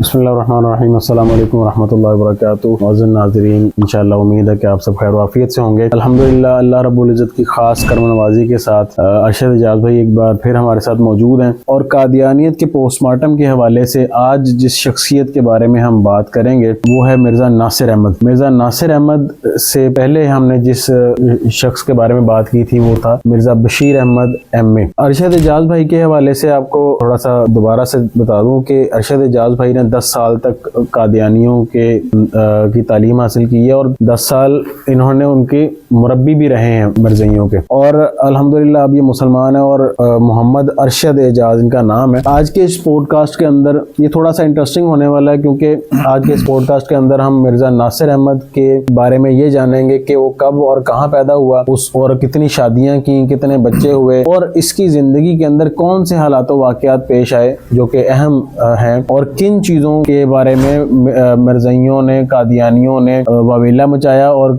बिस्मिल्लाहिर्रहमानिर्रहीम। अस्सलाम वालेकुम रहमतुल्लाहि व बरकातुहू। मौजूद नाज़रीन, इंशाअल्लाह उम्मीद है कि आप सब खैर वाफियत से होंगे। अल्हम्दुलिल्लाह, अल्लाह रब्बुल इज़्ज़त की खास करम नवाजी के साथ अरशद एजाज भाई एक बार फिर हमारे साथ मौजूद हैं और कादियानियत के पोस्टमार्टम के हवाले से आज जिस शख्सियत के बारे में हम बात करेंगे वो है मिर्ज़ा नासिर अहमद। मिर्ज़ा नासिर अहमद से पहले हमने जिस शख्स के बारे में बात की थी वो था मिर्ज़ा बशीर अहमद MA। अरशद एजाज भाई के हवाले से आपको थोड़ा सा दोबारा से बता दूं कि अरशद एजाज भाई ने 10 साल तक कादियानियों की तालीम हासिल की है और 10 साल इन्होंने उनके मुरब्बी भी रहे हैं मिर्ज़इयों के, और अल्हम्दुलिल्लाह अब ये मुसलमान है और मोहम्मद अरशद एजाज इनका नाम है। आज के इस पॉडकास्ट के अंदर ये थोड़ा सा इंटरेस्टिंग होने वाला है क्योंकि आज के इस पॉडकास्ट के अंदर हम मिर्ज़ा नासिर अहमद के बारे में ये जानेंगे कि वो कब और कहाँ पैदा हुआ, उस और कितनी शादियाँ की, कितने बच्चे हुए और इसकी ज़िंदगी के अंदर कौन से हालात वाक़यात पेश आए जो कि अहम हैं, और किन चीज़ों के बारे में मिर्ज़इयों ने, कादियानियों ने वावेला मचाया और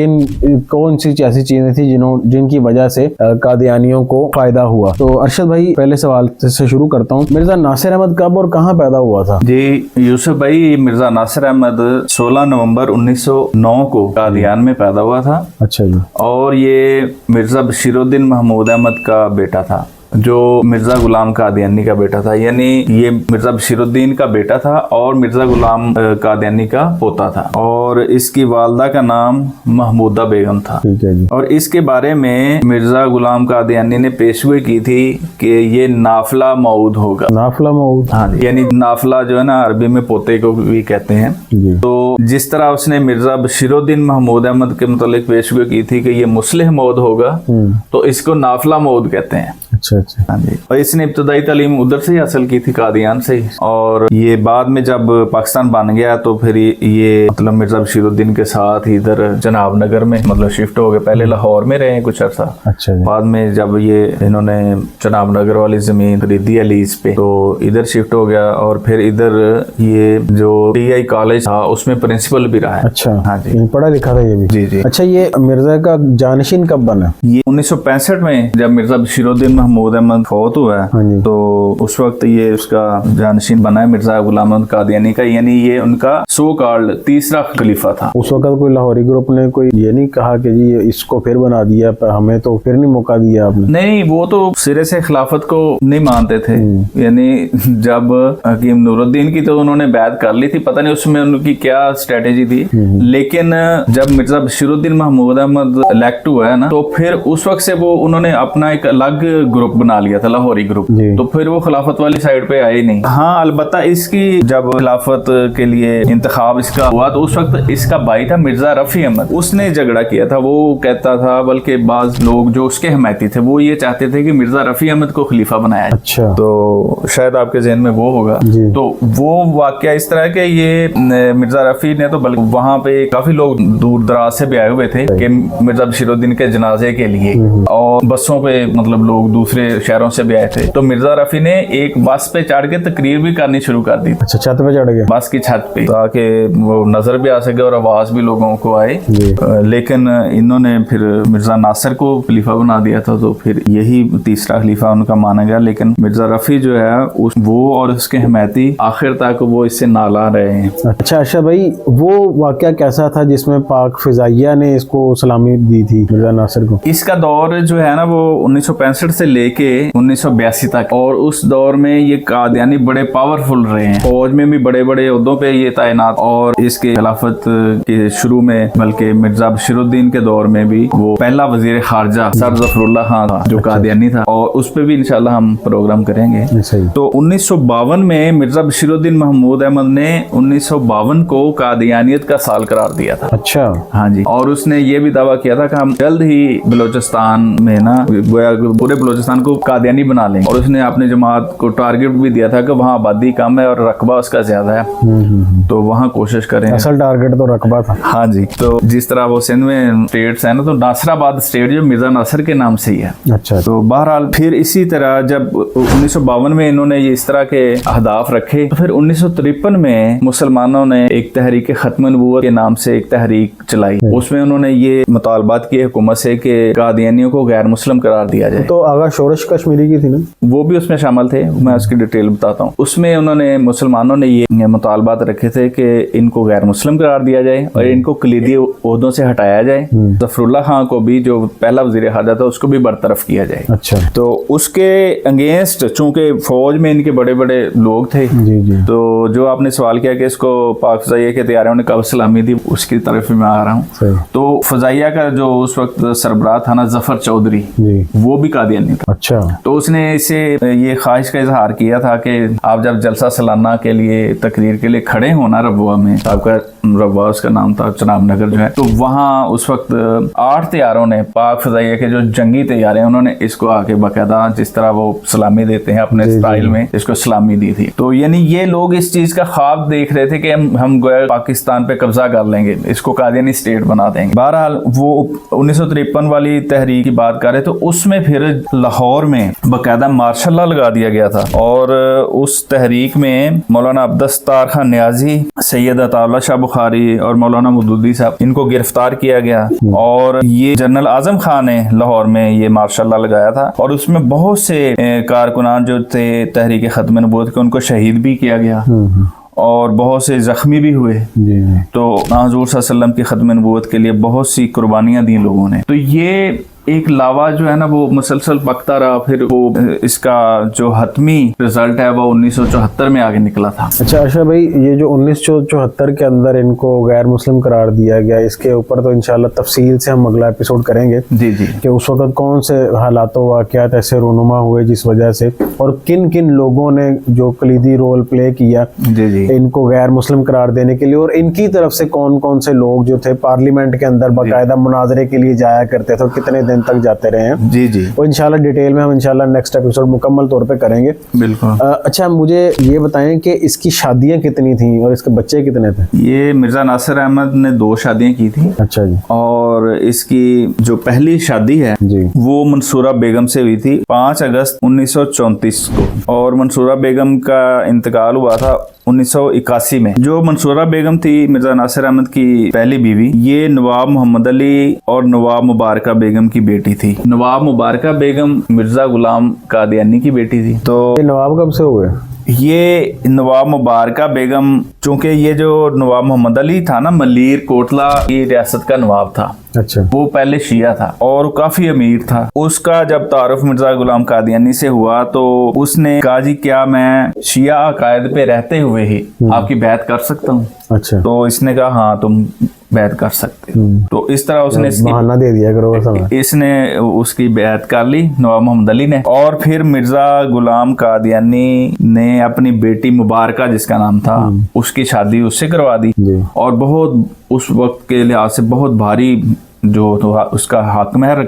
कौन सी ऐसी चीज़ें थी जिनकी वजह से कादियानियों को फ़ायदा हुआ। तो अरशद भाई, पहले सवाल से शुरू करता हूँ, मिर्ज़ा नासिर अहमद कब और कहाँ पैदा हुआ था? जी यूसुफ भाई, मिर्ज़ा नासिर अहमद 16 नवंबर 1909 को कादियान में पैदा हुआ था। अच्छा जी। और ये मिर्ज़ा बशीरुद्दीन महमूद अहमद का बेटा था जो मिर्ज़ा गुलाम कादियानी का बेटा था, यानी ये मिर्ज़ा बशीरुद्दीन का बेटा था और मिर्ज़ा गुलाम कादियानी का पोता था, और इसकी वालदा का नाम महमूदा बेगम था। ठीक है जी। और इसके बारे में मिर्ज़ा गुलाम कादियानी ने पेशगोई की थी कि ये नाफला मऊद होगा। नाफला मऊद? हाँ जी, यानी नाफला जो है ना अरबी में पोते को भी कहते हैं जी। तो जिस तरह उसने मिर्ज़ा बशीरुद्दीन महमूद अहमद के मुतालिक पेशगोई की थी कि ये मुस्लिह मऊद होगा, तो इसको नाफला मऊद कहते हैं। अच्छा अच्छा। हाँ जी। और इसने इब्तदाई तालीम उधर से ही हासिल की थी, कादियान से ही, और ये बाद में जब पाकिस्तान बन गया तो फिर ये मतलब मिर्ज़ा बशीरुद्दीन के साथ इधर जनाब नगर में मतलब शिफ्ट हो गए। पहले लाहौर में रहे कुछ अर्सा। अच्छा जी। बाद में जब ये इन्होंने जनाब नगर वाली जमीन खरीदी है लीज पे तो इधर शिफ्ट हो गया, और फिर इधर ये जो TI कॉलेज था उसमें प्रिंसिपल भी रहा है। अच्छा। हाँ जी, पढ़ा लिखा था ये भी? जी जी। अच्छा, ये मिर्ज़ा का जानशीन कब बना? ये 1965 में जब मिर्ज़ा बशीरुद्दीन महमूद अहमद फौत हुआ है तो उस वक्त ये उसका जानशीन बना है मिर्ज़ा गुलाम अहमद कादियानी का, यानी ये उनका सो कॉल्ड तीसरा खलीफा था। उस वक्त कोई लाहौरी ग्रुप ने कोई ये नहीं कहा कि जी इसको फिर बना दिया, हमें तो फिर नहीं मौका दिया आपने? नहीं, वो तो सिरे से खिलाफत को नहीं मानते थे। यानी जब हकीम नूरुद्दीन की तो उन्होंने बैत कर ली थी, पता नहीं उसमें उनकी क्या स्ट्रेटेजी थी, लेकिन जब मिर्ज़ा बशीरुद्दीन महमूद अहमद इलेक्ट हुआ है ना तो फिर उस वक्त से वो उन्होंने अपना एक अलग ग्रुप बना लिया था, लाहौरी ग्रुप। तो फिर वो खिलाफत वाली साइड पे आए नहीं। हाँ, अलबत्ता इसकी जब खिलाफत के लिए इंतखाब इसका हुआ तो उस वक्त इसका भाई था मिर्ज़ा रफ़ी अहमद, उसने झगड़ा किया था। वो कहता था, बल्कि बाज लोग जो उसके हमायती थे वो ये चाहते थे कि मिर्ज़ा रफ़ी अहमद को खलीफा बनाया। अच्छा। तो शायद आपके ज़हन में वो होगा। तो वो वाकया इस तरह के ये मिर्ज़ा रफ़ी ने तो बल्कि वहाँ पे काफी लोग दूर दराज से भी आए हुए थे कि मिर्ज़ा बशीरुद्दीन के जनाजे के लिए, और बसों पे मतलब लोग दूसरे शहरों से भी आए थे। तो मिर्ज़ा रफ़ी ने एक बस पे चढ़ के तकरीर भी करनी शुरू कर दी। अच्छा, छत पे चढ़ गए? बस की छत पे, ताकि वो नजर भी आ सके और आवाज भी लोगों को आए। लेकिन इन्होंने फिर मिर्ज़ा नासिर को खलीफा बना दिया था, तो फिर यही तीसरा खलीफा उनका माना गया। लेकिन मिर्ज़ा रफ़ी जो है वो और उसके हमायती आखिर तक वो इससे नाला रहे हैं। अच्छा अच्छा भाई, वो वाकया कैसा था जिसमें पाक फिजाइया ने इसको सलामी दी थी मिर्ज़ा नासिर को? इसका दौर जो है ना वो 1965 से लेके 1982 तक, और उस दौर में ये कादियानी बड़े पावरफुल रहे हैं, फौज में भी बड़े बड़े ओहदों पे ये तैनात, और इसके खिलाफत के शुरू में बल्कि मिर्ज़ा बशीरुद्दीन के दौर में भी वो पहला वजीर खारजा सर ज़फरुल्लाह खान था जो कादियानी था, और उस पे भी इंशाल्लाह हम प्रोग्राम करेंगे। तो 1952 में मिर्ज़ा बशीरुद्दीन महमूद अहमद ने 1952 को कादियानियत का साल करार दिया था। अच्छा। हाँ जी। और उसने ये भी दावा किया था कि हम जल्द ही बलोचिस्तान में ना पूरे बलोचिस्तान को कादियानी बना लेंगे, और उसने अपने जमात को टारगेट भी दिया था कि वहाँ आबादी कम है और रकबा उसका ज्यादा है। तो वहाँ कोशिश करें। असल टारगेट तो रकबा था। हाँ जी, तो जिस तरह वो सिंध में स्टेट्स है ना, तो नासिराबाद स्टेट जो मिर्जा नासिर के नाम से ही है। अच्छा। तो बहरहाल फिर इसी तरह जब 1952 में इन्होंने ये इस तरह के अहदाफ रखे, तो फिर 1953 में मुसलमानों ने एक तहरीक खत्म नबूवत के नाम से एक तहरीक चलाई। उसमें उन्होंने ये मुतालबात किए हुकूमत से कि कादियानियों को गैर मुस्लिम करार दिया जाए। तो आगा शोरश कश्मीरी की थी ना, वो भी उसमें शामिल थे, मैं उसकी डिटेल बताता हूँ। उसमें उन्होंने मुसलमानों ने ये मुतालबात रखे थे कि इनको गैर मुस्लिम करार दिया जाए और इनको कलीदी ओहदों से हटाया जाए। जफरुल्लाह खान को भी, जो पहला वजीर खारजा था, उसको भी बरतरफ किया जाए। अच्छा। तो उसके अगेंस्ट, चूंकि फौज में इनके बड़े बड़े लोग थे, जी जी, तो जो आपने सवाल किया कि इसको पाक फजाइया के तैयारियों ने कब सलामी दी, उसकी तरफ मैं आ रहा हूँ। तो फजाइया का जो उस वक्त सरबराह था ना, जफर चौधरी, वो भी कादियानी था। अच्छा। तो उसने इसे ये ख्वाहिश का इजहार किया था कि आप जब जलसा सालाना के लिए तकरीर के लिए खड़े होना रबुआ में, आपका रबुआ उसका नाम था, चनाब नगर जो है, तो वहाँ उस वक्त 8 तैयारों ने, पाक फजाइया के जो जंगी तैयार हैं, उन्होंने इसको आके बाकायदा जिस तरह वो सलामी देते हैं अपने स्टाइल में, इसको सलामी दी थी। तो यानी ये लोग इस चीज का ख्वाब देख रहे थे कि हम पाकिस्तान पे कब्जा कर लेंगे, इसको कादियानी स्टेट बना देंगे। बहरहाल वो 1953 वाली तहरीक की बात कर रहे, तो उसमें फिर लाहौर में बाकायदा मार्शल लॉ लगा दिया गया था और उस तहरीक में मौलाना अब्दुस्तार खान न्याजी, सैयद अताउल्लाह शाह बुखारी और मौलाना मौदूदी साहब, इनको गिरफ्तार किया गया और ये जनरल आजम खान ने लाहौर में ये मार्शल लॉ लगाया था और उसमें बहुत से कारकुनान जो थे तहरीक खत्म नबूवत के, उनको शहीद भी किया गया और बहुत से जख्मी भी हुए। तो हुज़ूर सल्लल्लाहु अलैहि वसल्लम की खत्म नबूवत के लिए बहुत सी कुर्बानियां दी लोगों ने। तो ये एक लावा जो है ना, वो मुसलसल पकता रहा। फिर वो इसका जो हतमी रिजल्ट है वो 1974 में आगे निकला था। अच्छा अच्छा भाई, ये जो 1974 के अंदर इनको गैर मुस्लिम करार दिया गया, इसके ऊपर तो इंशाल्लाह तफसील से हम अगला एपिसोड करेंगे। जी जी, कि उस वक्त कौन से हालातों वाक़यात ऐसे रोनुमा हुए जिस वजह से, और किन किन लोगों ने जो कलीदी रोल प्ले किया जी जी, इनको गैर मुस्लिम करार देने के लिए, और इनकी तरफ से कौन कौन से लोग जो थे पार्लियामेंट के अंदर बाकायदा मुनाजरे के लिए जाया करते थे, कितने दिन तक जाते रहे हैं। जी जी, वो इंशाल्लाह डिटेल में हम इंशाल्लाह नेक्स्ट एपिसोड मुकम्मल तौर पे करेंगे। बिल्कुल। अच्छा, मुझे ये बताएं कि इसकी शादियां कितनी थी और इसके बच्चे कितने थे? ये मिर्जा नासिर अहमद ने 2 शादियां की थी। अच्छा जी। और इसकी जो पहली शादी है जी, वो मंसूरा बेगम से हुई थी 5 अगस्त 1934 को, और मंसूरा बेगम का इंतकाल हुआ था 1981 में। जो मंसूरा बेगम थी मिर्जा नासिर अहमद की पहली बीवी, ये नवाब मोहम्मद अली और नवाब मुबारका बेगम की बेटी थी। नवाब मुबारका बेगम मिर्जा गुलाम कादियानी की बेटी थी। तो नवाब कब से हुए? ये नवाब मुबारका बेगम, चूंकि ये जो नवाब मोहम्मद अली था ना, मलीर कोटला की रियासत का नवाब था। अच्छा। वो पहले शिया था और काफी अमीर था। उसका जब तारुफ मिर्जा गुलाम कादियानी से हुआ तो उसने कहा, जी क्या मैं शिया अकायद पे रहते हुए ही आपकी बैत कर सकता हूँ? अच्छा। तो इसने कहा हाँ तुम बैत कर सकते हो। तो इस तरह उसने बहाना दे दिया करो, इसने उसकी बैत कर ली नवाब मोहम्मद अली ने। और फिर मिर्जा गुलाम कादियानी ने अपनी बेटी मुबारका, जिसका नाम था, उसकी शादी उससे करवा दी। और बहुत उस वक्त के लिहाज से बहुत भारी जो तो उसका हक महर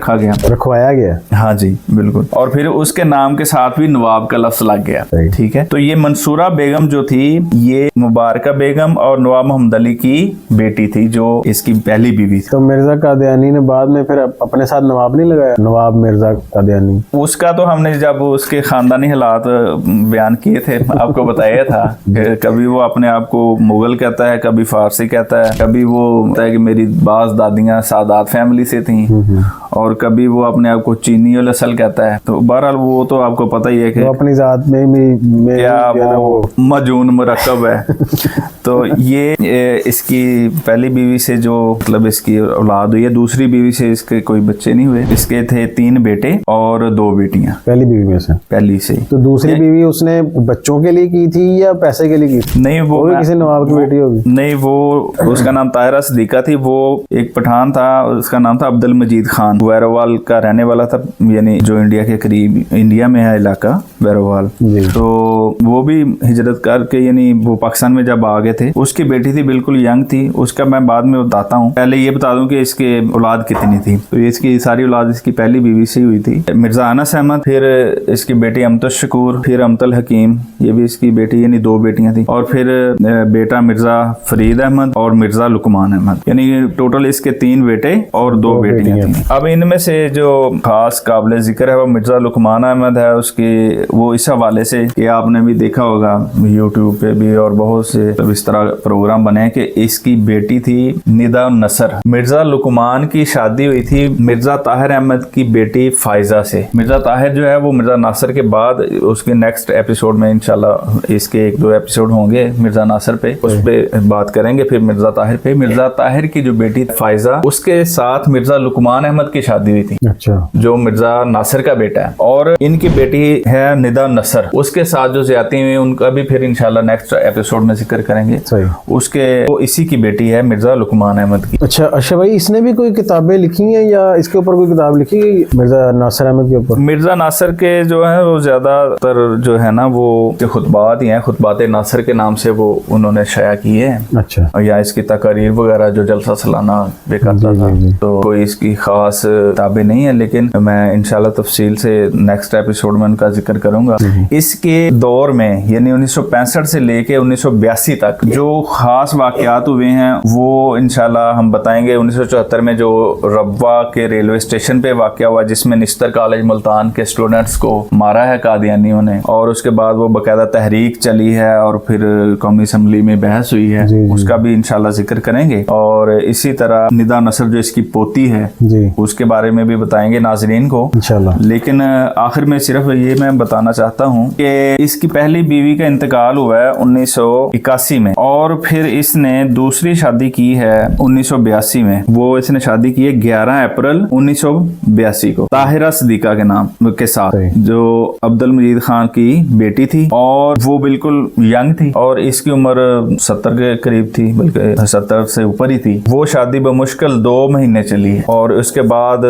रखवाया गया। हाँ जी बिल्कुल। और फिर उसके नाम के साथ भी नवाब का लफ्ज लग गया। ठीक है। तो ये मंसूरा बेगम जो थी, ये मुबारका बेगम और नवाब मोहम्मद अली की बेटी थी, जो इसकी पहली बीवी थी। तो मिर्जा कादियानी ने बाद में फिर अपने साथ नवाब नहीं लगाया, नवाब मिर्जा कादियानी? उसका तो हमने जब उसके खानदानी हालात बयान किए थे आपको बताया था। कभी वो अपने आप को मुगल कहता है, कभी फारसी कहता है, कभी वो कहता है कि मेरी बाज दादियां सादात फैमिली से थी, और कभी वो अपने आप को चीनी और असल कहता है। तो बहरहाल वो तो आपको पता ही है कि अपनी जात में क्या वो मजून मुरक्कब है। तो ये इसकी पहली बीवी से जो मतलब इसकी औलाद हुई है, दूसरी बीवी से इसके कोई बच्चे नहीं हुए। इसके थे 3 बेटे और 2 बेटियां पहली बीवी में से। पहली से। तो दूसरी बीवी उसने बच्चों के लिए की थी या पैसे के लिए की थी? नहीं, वो किसी नवाब की बेटी होगी। नहीं, वो उसका नाम ताहिरा सदीका थी। वो एक पठान था, उसका नाम था अब्दुल मजीद खान, वैरोवाल का रहने वाला था, यानी जो इंडिया के करीब, इंडिया में है इलाका वैरोवाल। तो वो भी हिजरत करके यानी वो पाकिस्तान में जब आ गए थे, उसकी बेटी थी बिल्कुल यंग थी, उसका मैं बाद में बताता हूँ। पहले ये बता दूं कि इसके औलाद कितनी थी। तो इसकी सारी औलाद इसकी पहली बीवी से हुई थी, मिर्जा अनस अहमद, फिर इसकी बेटी अमतुल शकूर, फिर अमतुल हकीम, ये भी इसकी बेटी, यानी 2 बेटियां थी, और फिर बेटा मिर्जा फरीद अहमद और मिर्जा लुकमान अहमद, यानी टोटल इसके 3 बेटे और 2 बेटियां थी। अब इनमें से जो खास काबिल जिक्र है वो मिर्जा लुकमान अहमद है। उसकी वो इस हवाले से कि आपने भी देखा होगा यूट्यूब पे भी और बहुत से इस तरह प्रोग्राम बने हैं कि इसकी बेटी थी निदा नसर। मिर्जा लुकमान की शादी हुई थी मिर्जा ताहिर अहमद की बेटी फायजा से। मिर्जा ताहिर जो है वो मिर्जा नासिर के बाद, उसके नेक्स्ट एपिसोड में इंशाल्लाह इसके 1-2 एपिसोड होंगे मिर्जा नासिर पे, उस पे बात करेंगे। फिर मिर्जा ताहिर पे, मिर्जा ताहिर की जो बेटी फायजा, उसके साथ मिर्जा लुकमान अहमद की शादी हुई थी, अच्छा, जो मिर्जा नासिर का बेटा है। और इनकी बेटी है निदा नसर, उसके साथ जो ज्यादती हुई उनका भी फिर इंशाल्लाह नेक्स्ट एपिसोड में जिक्र करेंगे। सही। उसके वो इसी की बेटी है मिर्जा लुकमान अहमद की। अच्छा अच्छा भाई, इसने भी कोई किताबें लिखी हैं या इसके ऊपर कोई किताब लिखी है मिर्जा नासिर अहमद के ऊपर? मिर्जा नासिर के जो है वो ज्यादातर जो है ना वो जो खुतबात ही हैं, खुतबात नासिर के नाम से वो उन्होंने शाया किए हैं। अच्छा। या इसकी तकारीर वगैरह जो जलसा सालाना पे करता था, तो कोई इसकी खास किताबें नहीं है, लेकिन मैं इंशाल्लाह तफसील से नेक्स्ट एपिसोड में उनका जिक्र करूंगा। इसके दौर में यानी 1965 से लेके 1982 तक जो खास वाकयात हुए हैं वो इंशाल्लाह हम बताएंगे। 1974 में जो रब्वा के रेलवे स्टेशन पे वाकया हुआ जिसमें निश्तर कॉलेज मुल्तान के स्टूडेंट्स को मारा है कादियानियों ने, और उसके बाद वो बाकायदा तहरीक चली है और फिर कौमी असम्बली में बहस हुई है, उसका भी इंशाल्लाह जिक्र करेंगे। और इसी तरह निदा नसर जो इसकी पोती है उसके बारे में भी बताएंगे नाजरीन को इंशाल्लाह। लेकिन आखिर में सिर्फ ये मैं बताना चाहता हूँ कि इसकी पहली बीवी का इंतकाल हुआ है 1981 में, और फिर इसने दूसरी शादी की है 1982 में। वो इसने शादी की है 11 अप्रैल 1982 को ताहिरा सदीका के नाम के साथ, जो अब्दुल मजीद खान की बेटी थी, और वो बिल्कुल यंग थी और इसकी उम्र 70 के करीब थी, बल्कि 70 से ऊपर ही थी। वो शादी बमुश्किल 2 महीने चली है और उसके बाद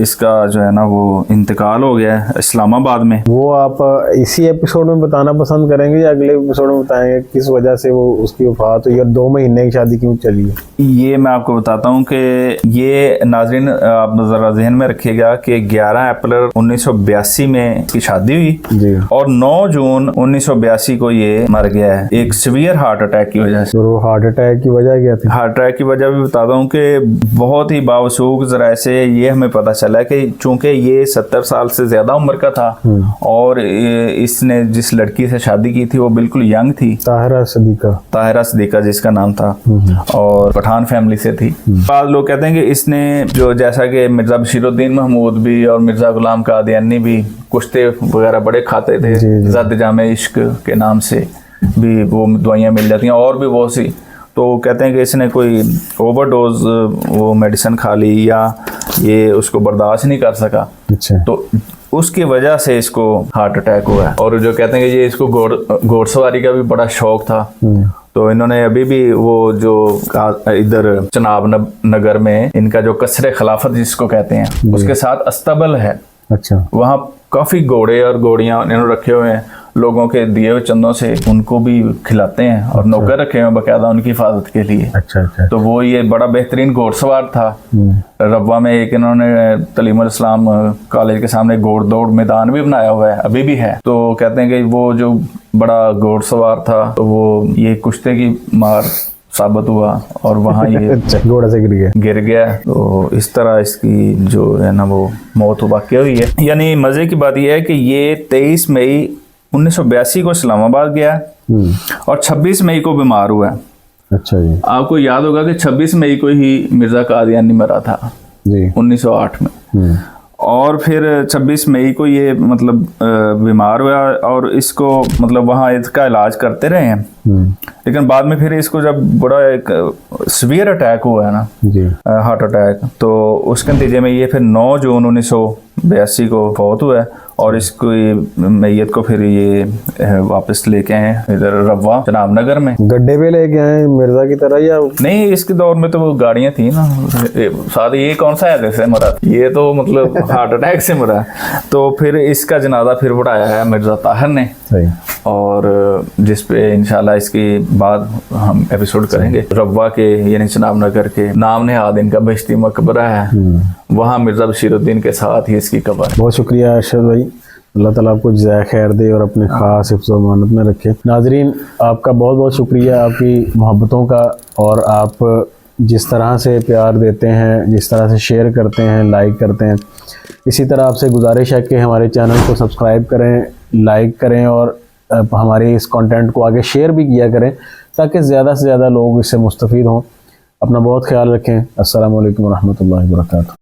इसका जो है ना वो इंतकाल हो गया है इस्लामाबाद में। वो आप इसी एपिसोड में बताना पसंद करेंगे या अगले एपिसोड में बताएंगे किस वजह से वो उसकी वफात हुई और 2 महीने की शादी क्यों चली है? ये मैं आपको बताता हूँ कि ये नाजरीन आप जरा जहन में रखिएगा कि 11 अप्रैल 1982 में इसकी शादी हुई जी, और 9 जून 1982 को ये मर गया है एक सीवियर हार्ट अटैक की वजह से। तो हार्ट अटैक की वजह क्या थी? हार्ट अटैक की वजह भी बताता हूँ कि बहुत ही बावसूख जराए से ये हमें पता चला कि चूंकि ये 70 साल से ज्यादा उम्र का था और इसने जिस लड़की से शादी की थी वो बिल्कुल यंग थी, ताहिरा सदीका जिसका नाम था, और पठान फैमिली से थी। बाद लोग कहते हैं कि इसने जो जैसा कि मिर्जा बशीरुद्दीन महमूद भी और मिर्जा गुलाम कादियानी भी कुश्ते वगैरह बड़े खाते थे, ज़द जामे इश्क के नाम से भी वो दवाइयाँ मिल जाती हैं और भी बहुत सी। तो कहते हैं कि इसने कोई ओवरडोज वो मेडिसिन खा ली या ये उसको बर्दाश्त नहीं कर सका, तो उसकी वजह से इसको हार्ट अटैक हुआ है। और जो कहते हैं कि ये इसको घोड़सवारी का भी बड़ा शौक था, तो इन्होंने अभी भी वो जो इधर चनाब नगर में इनका जो कसरे खिलाफत जिसको कहते हैं उसके साथ अस्तबल है। अच्छा, वहाँ काफी घोड़े और घोड़ियां इन्होंने रखे हुए हैं, लोगों के दिए हुए चंदों से उनको भी खिलाते हैं और नौकर रखे हुए बाकायदा उनकी हिफाजत के लिए। अच्छा। तो वो ये बड़ा बेहतरीन घोड़सवार था। रब्वा में एक इन्होंने तलीमुल इस्लाम कॉलेज के सामने घोड़ दौड़ मैदान भी बनाया हुआ है, अभी भी है। तो कहते हैं कि वो जो बड़ा घोड़सवार था तो वो ये कुश्ते की मार साबित हुआ और वहाँ ये घोड़ा से गिर गया। तो इस तरह इसकी जो है ना वो मौत वाक़या हुई है। यानी मजे की बात यह है कि ये 23 मई 1982 को इस्लामाबाद गया और 26 मई को बीमार हुआ। अच्छा जी, आपको याद होगा कि 26 मई को ही मिर्जा कादियानी मरा था जी 1908 में, और फिर 26 मई को ये मतलब बीमार हुआ और इसको मतलब वहाँ इसका इलाज करते रहे हैं। लेकिन बाद में फिर इसको जब बड़ा एक सीवियर अटैक हुआ है ना जी, हार्ट अटैक, तो उसके नतीजे में ये फिर 9 जून 82 को फौत हुआ है और इसकी मैयत को फिर ये वापस लेके आए इधर रवा जनाब नगर में। गड्ढे पे लेके आए मिर्जा की तरह या? नहीं, इसके दौर में तो वो गाड़ियां थी ना साथ। ये कौन सा है जैसे मरा, ये तो मतलब हार्ट अटैक से मरा। तो फिर इसका जनाजा फिर बढ़ाया है मिर्जा ताहिर ने, सही। और जिस पे इंशाल्लाह इसके बाद हम एपिसोड करेंगे। रवा के यानी जनाब नगर के नाम नेहाद इनका बश्ती मकबरा है, वहाँ मिर्जा बशीरुद्दीन के साथ ही इसकी कब्र है। बहुत शुक्रिया अरशद भाई, अल्लाह ताला आपको जज़ाए खैर दे और अपने ख़ास हिफ्ज़ व अमानत में रखे। नाज़रीन, आपका बहुत बहुत शुक्रिया आपकी मोहब्बतों का, और आप जिस तरह से प्यार देते हैं, जिस तरह से शेयर करते हैं, लाइक करते हैं, इसी तरह आपसे गुजारिश है कि हमारे चैनल को सब्सक्राइब करें, लाइक करें और हमारे इस कंटेंट को आगे शेयर भी किया करें ताकि ज़्यादा से ज़्यादा लोग इससे मुस्तफ़ीद हों। अपना बहुत ख्याल रखें। अस्सलामु अलैकुम व रहमतुल्लाहि व बरकातुहू।